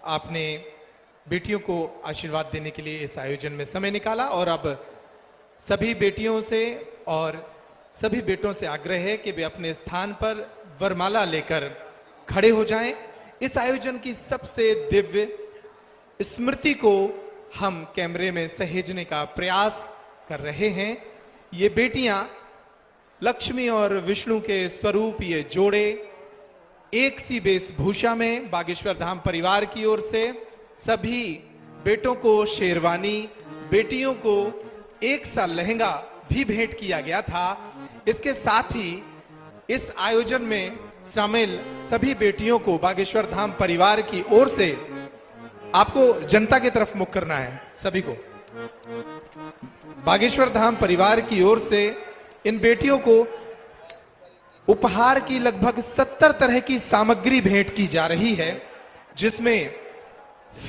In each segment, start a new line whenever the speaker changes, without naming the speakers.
आपने बेटियों को आशीर्वाद देने के लिए इस आयोजन में समय निकाला। और अब सभी बेटियों से और सभी बेटों से आग्रह है कि वे अपने स्थान पर वरमाला लेकर खड़े हो जाएं। इस आयोजन की सबसे दिव्य स्मृति को हम कैमरे में सहेजने का प्रयास कर रहे हैं। ये बेटियां लक्ष्मी और विष्णु के स्वरूप, ये जोड़े एक सी वेशभूषा में बागेश्वर धाम परिवार की ओर से सभी बेटों को शेरवानी, बेटियों को एक सा लहंगा भी भेंट किया गया था। इसके साथ ही इस आयोजन में शामिल सभी बेटियों को बागेश्वर धाम परिवार की ओर से आपको जनता की तरफ मुख करना है। सभी को बागेश्वर धाम परिवार की ओर से इन बेटियों को उपहार की लगभग 70 तरह की सामग्री भेंट की जा रही है, जिसमें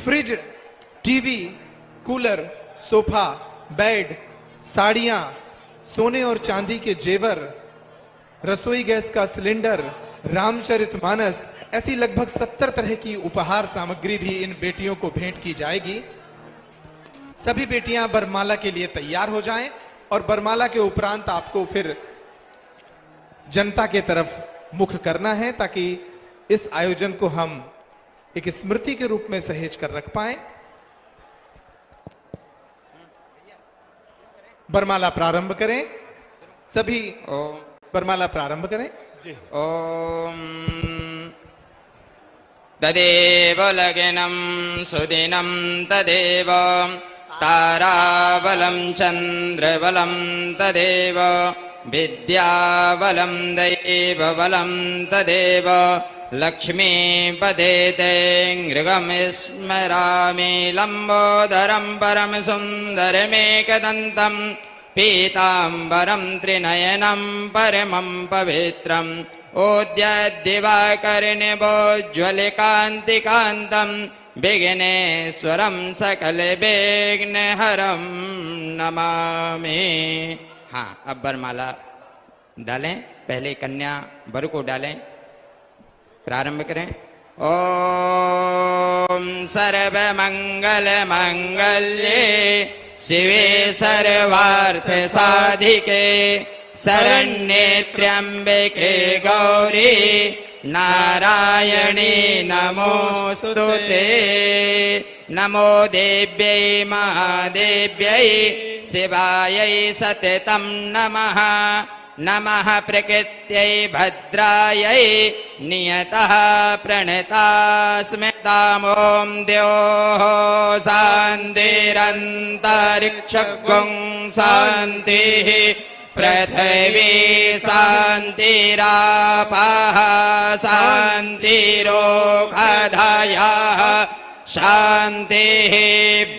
fridge, TV, cooler, sofa, bed, साड़ियां, सोने और चांदी के जेवर, रसोई गैस का सिलेंडर, रामचरितमानस, ऐसी लगभग 70 तरह की उपहार सामग्री भी इन बेटियों को भेंट की जाएगी। सभी बेटियां बरमाला के लिए तैयार हो जाएं और बरमाला के उपरांत आपको फिर जनता के तरफ मुख करना है, ताकि इस आयोजन को हम एक स्मृति के रूप में सहेज कर रख पाएं। बरमाला प्रारंभ करें। सभी बरमाला प्रारंभ करें।
ओम तदेव लग्नं सुदिनं तदेव ताराबलं चन्द्रबलं तदेव विद्याबलं दैवबलं तदेव लक्ष्मीपदे नृगं स्मरामि लम्बोदरं परं सुन्दरमेकदन्तं पीताम्बरं त्रिनयनं परमं पवित्रम् ओद्यद्दिवाकरनिभोज्ज्वलकान्तिकान्तं विघ्नेश्वरं सकलविघ्नहरं नमामि। हाँ, अब वरमाला डालें। पहले कन्या वर को डालें। प्रारंभ करें। ओम सर्वमंगल मंगल्ये शिवे सर्वार्थ साधिके शरण्ये त्र्यंबके गौरी नारायणी नमोस्तुते। नमो देव्यै महादेव्यै शिवायै सततं नमः। नमः प्रकृत्यै भद्रायै नियतः प्रणतास्मि। ॐ द्योः शान्तिरन्तरिक्षगुं शान्तिः पृथिवी शान्तिरापः शान्तिरोषधयः शान्तिः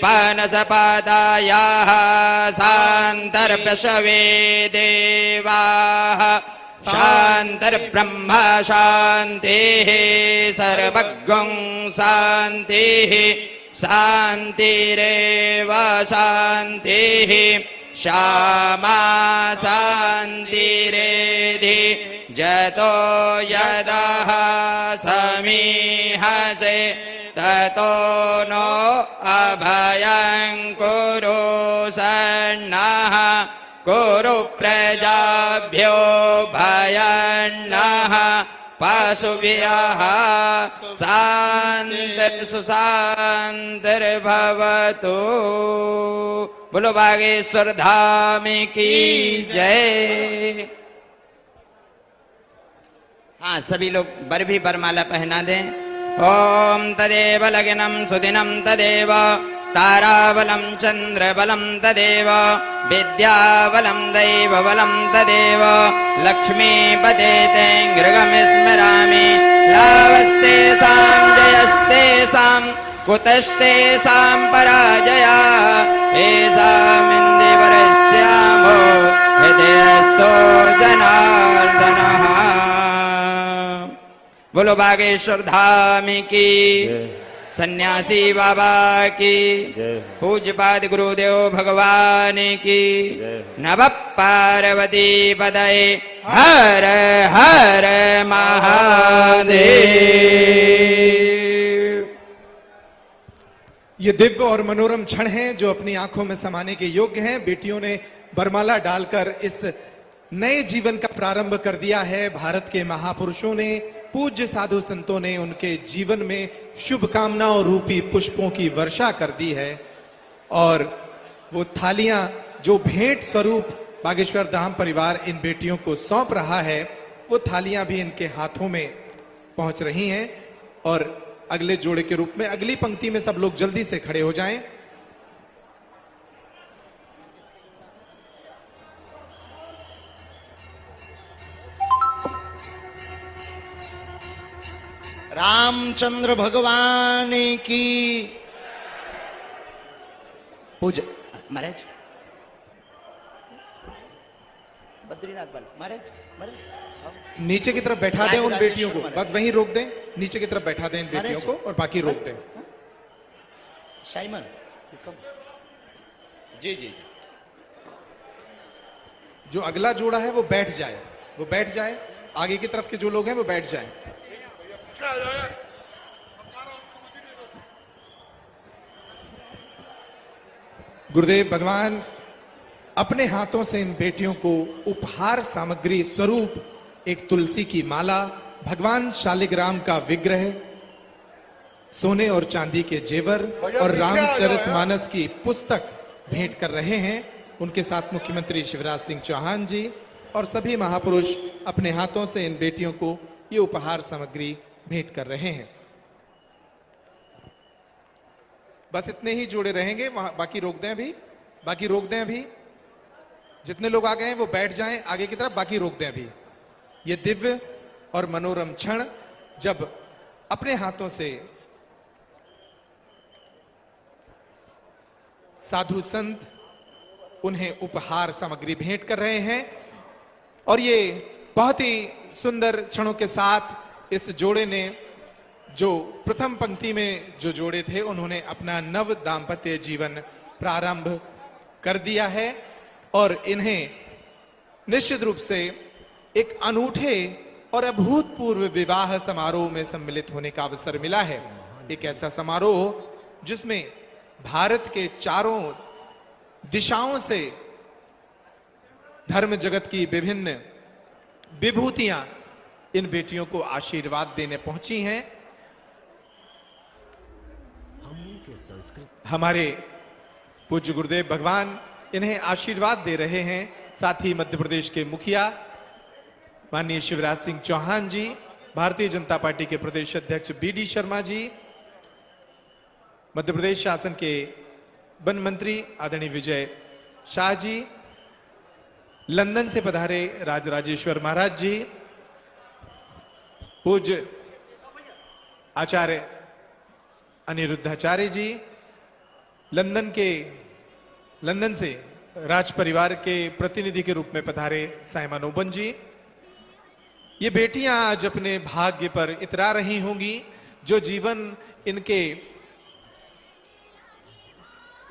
वनस्पतयः शान्तिर्पशवे देवाः शान्तिर्ब्रह्म शान्तिः सर्वगुं शान्तिः शान्तिरेव शान्तिः श्यामा शान्तिरेधि जतो यदः समीहसे ततो नो अभयं कुरु सन्नः कुरु प्रजाभ्यो भयन्नः पशुभ्यः शान्तिर्भवतु। बोलो बागेश्वर धाम की जय। हाँ, सभी लोग वर भी वरमाला पहना दें। ओम तदेव लग्नं सुदिनं तदेव ताराबलं चन्द्रबलं तदेव विद्याबलं दैवबलं तदेव लक्ष्मीपदे नृगं स्मरामि। लाभस्तेषां जयस्तेषां कुतस्तेषां पराजयः येषामिन्दिवरस्यामो हृदयस्थो जनार्दनः। बोलो बागेश्वर धाम की, सन्यासी बाबा की, पूज्यपाद गुरुदेव भगवान की, नमः पार्वती पदये हर हर महादेव।
ये दिव्य और मनोरम क्षण हैं जो अपनी आंखों में समाने के योग्य हैं। बेटियों ने बरमाला डालकर इस नए जीवन का प्रारंभ कर दिया है। भारत के महापुरुषों ने, पूज्य साधु संतों ने उनके जीवन में शुभकामनाओं रूपी पुष्पों की वर्षा कर दी है और वो थालियां जो भेंट स्वरूप बागेश्वर धाम परिवार इन बेटियों को सौंप रहा है, वो थालियां भी इनके हाथों में पहुंच रही हैं। और अगले जोड़े के रूप में अगली पंक्ति में सब लोग जल्दी से खड़े हो जाएं।
रामचंद्र भगवान की पूजा। महाराज बद्रीनाथ बाल महाराज, महाराज
नीचे की तरफ बैठा दें उन बेटियों को, बस वहीं रोक दें। नीचे की तरफ बैठा दें इन बेटियों को और बाकी रोक दें।
साइमन जी जी जी।
जो अगला जोड़ा है वो बैठ जाए, वो बैठ जाए। आगे की तरफ के जो लोग हैं वो बैठ जाएं। गुरुदेव भगवान अपने हाथों से इन बेटियों को उपहार सामग्री स्वरूप एक तुलसी की माला, भगवान शालिग्राम का विग्रह, सोने और चांदी के जेवर और रामचरितमानस की पुस्तक भेंट कर रहे हैं। उनके साथ मुख्यमंत्री शिवराज सिंह चौहान जी और सभी महापुरुष अपने हाथों से इन बेटियों को ये उपहार सामग्री भेंट कर रहे हैं। बस इतने ही जोड़े रहेंगे, वहां बाकी रोक दें अभी, बाकी रोक दें अभी। जितने लोग आ गए हैं वो बैठ जाएं आगे की तरफ, बाकी रोक दें अभी। ये दिव्य और मनोरम क्षण जब अपने हाथों से साधु संत उन्हें उपहार सामग्री भेंट कर रहे हैं और ये बहुत ही सुंदर क्षणों के साथ इस जोड़े ने, जो प्रथम पंक्ति में जो जोड़े थे, उन्होंने अपना नव दाम्पत्य जीवन प्रारंभ कर दिया है और इन्हें निश्चित रूप से एक अनूठे और अभूतपूर्व विवाह समारोह में सम्मिलित होने का अवसर मिला है। एक ऐसा समारोह जिसमें भारत के चारों दिशाओं से धर्म जगत की विभिन्न विभूतियां इन बेटियों को आशीर्वाद देने पहुंची हैं। हमारे पूज्य गुरुदेव भगवान इन्हें आशीर्वाद दे रहे हैं। साथ ही मध्य प्रदेश के मुखिया माननीय शिवराज सिंह चौहान जी, भारतीय जनता पार्टी के प्रदेश अध्यक्ष बीडी शर्मा जी, मध्य प्रदेश शासन के वन मंत्री आदरणीय विजय शाह जी, लंदन से पधारे राजराजेश्वर महाराज जी, पूज्य आचार्य अनिरुद्धाचार्य जी, लंदन से राज परिवार के प्रतिनिधि के रूप में पधारे साइमन ओबन जी। ये बेटियां आज अपने भाग्य पर इतरा रही होंगी। जो जीवन इनके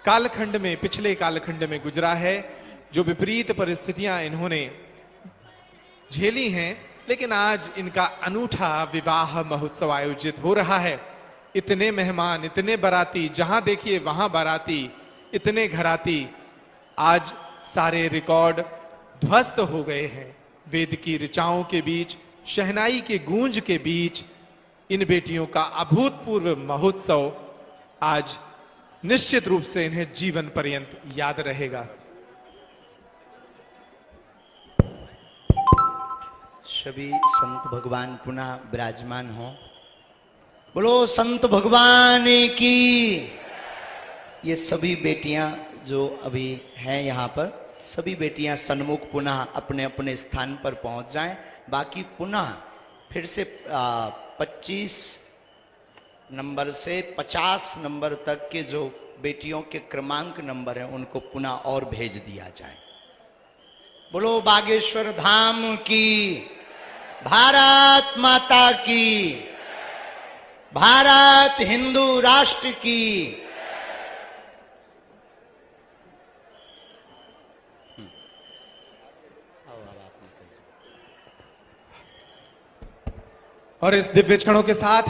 कालखंड में, पिछले कालखंड में गुजरा है, जो विपरीत परिस्थितियां इन्होंने झेली हैं, लेकिन आज इनका अनूठा विवाह महोत्सव आयोजित हो रहा है। इतने मेहमान, इतने बाराती, जहां देखिए वहां बाराती, इतने घराती, आज सारे रिकॉर्ड ध्वस्त हो गए हैं। वेद की ऋचाओं के बीच, शहनाई के गूंज के बीच इन बेटियों का अभूतपूर्व महोत्सव आज निश्चित रूप से इन्हें जीवन पर्यंत याद रहेगा।
सभी संत भगवान पुनः विराजमान हो। बोलो संत भगवान की। ये सभी बेटियां जो अभी हैं यहाँ पर, सभी बेटियां सन्मुख पुनः अपने अपने स्थान पर पहुंच जाएं। बाकी पुनः फिर से 25 नंबर से 50 नंबर तक के जो बेटियों के क्रमांक नंबर हैं उनको पुनः और भेज दिया जाए। बोलो बागेश्वर धाम की, भारत माता की, भारत हिंदू राष्ट्र की।
और इस दिव्य क्षणों के साथ